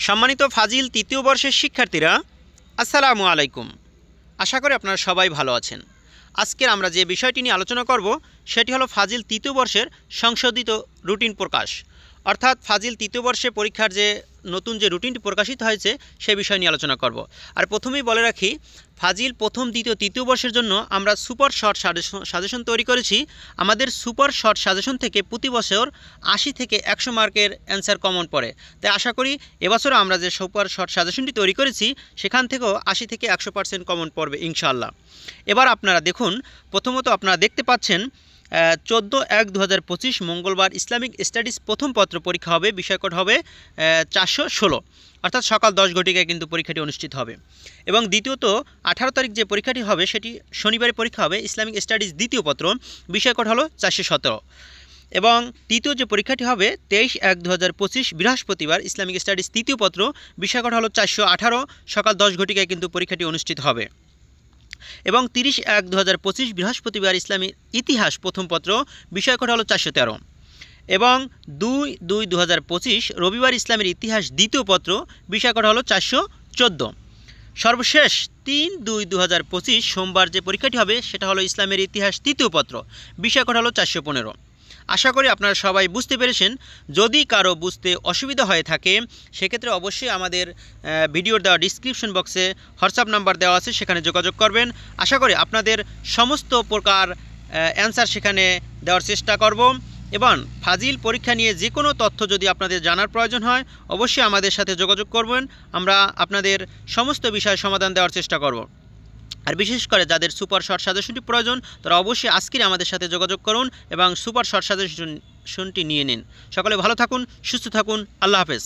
সম্মানিত ফাজিল তৃতীয় বর্ষের শিক্ষার্থীরা, আসসালামু আলাইকুম। আশা করি আপনারা সবাই ভালো আছেন। আজকের আমরা যে বিষয়টি নিয়ে আলোচনা করব সেটি হলো ফাজিল তৃতীয় বর্ষের সংশোধিত রুটিন প্রকাশ, অর্থাৎ ফাজিল তৃতীয় বর্ষে পরীক্ষার যে নতুন যে রুটিনটি প্রকাশিত হয়েছে সে বিষয় নিয়ে আলোচনা করব। আর প্রথমেই বলে রাখি, ফাজিল প্রথম, দ্বিতীয়, তৃতীয় বর্ষের জন্য আমরা সুপার শর্ট সাজেশন তৈরি করেছি। আমাদের সুপার শর্ট সাজেশন থেকে প্রতি বছর 80 থেকে 100 মার্কের অ্যান্সার কমন পড়ে। তাই আশা করি এবছরও আমরা যে সুপার শর্ট সাজেশনটি তৈরি করেছি সেখান থেকেও 80 থেকে 100% কমন পড়বে ইনশাআল্লাহ। এবার আপনারা দেখুন, প্রথমত আপনারা দেখতে পাচ্ছেন 14/1/2025 মঙ্গলবার ইসলামিক স্টাডিজ প্রথম পত্র পরীক্ষা হবে। বিষয় কোড হবে 416, অর্থাৎ সকাল 10 ঘটিকায় কিন্তু পরীক্ষাটি অনুষ্ঠিত হবে। এবং দ্বিতীয়ত 18 তারিখ যে পরীক্ষাটি হবে সেটি শনিবারে পরীক্ষা হবে, ইসলামিক স্টাডিজ দ্বিতীয় পত্র। বিষয় কোড হলো 417। এবং তৃতীয় যে পরীক্ষাটি হবে 23/1/2025 বৃহস্পতিবার ইসলামিক স্টাডিজ তৃতীয় পত্র। বিষয় কোড হলো 418, সকাল 10 ঘটিকায় কিন্তু পরীক্ষাটি অনুষ্ঠিত হবে। এবং 30/1/2025 বৃহস্পতিবার ইসলামী ইতিহাস প্রথম পত্র। বিষয় কোড হলো 413। এবং 2/2/2025 রবিবার ইসলামের ইতিহাস দ্বিতীয় পত্র। বিষয় কোড হলো 414। সর্বশেষ 3/2/2025 সোমবার যে পরীক্ষাটি হবে সেটা হলো ইসলামের ইতিহাস তৃতীয় পত্র। বিষয় কোড হলো 415। আশা করি আপনারা সবাই বুঝতে পেরেছেন। যদি কারো বুঝতে অসুবিধা হয়ে থাকে সেক্ষেত্রে অবশ্যই আমাদের ভিডিওর দেওয়া ডিসক্রিপশন বক্সে হোয়াটসঅ্যাপ নাম্বার দেওয়া আছে, সেখানে যোগাযোগ করবেন। আশা করি আপনাদের সমস্ত প্রকার অ্যান্সার সেখানে দেওয়ার চেষ্টা করব। এবং ফাজিল পরীক্ষা নিয়ে যে কোনো তথ্য যদি আপনাদের জানার প্রয়োজন হয় অবশ্যই আমাদের সাথে যোগাযোগ করবেন। আমরা আপনাদের সমস্ত বিষয় সমাধান দেওয়ার চেষ্টা করব। আর বিশেষ করে যাদের সুপার শর্ট সাজেশনটি প্রয়োজন তারা অবশ্যই আজকেই আমাদের সাথে যোগাযোগ করুন এবং সুপার শর্ট সাজেশনটি নিয়ে নিন। সকলে ভালো থাকুন, সুস্থ থাকুন। আল্লাহ হাফেজ।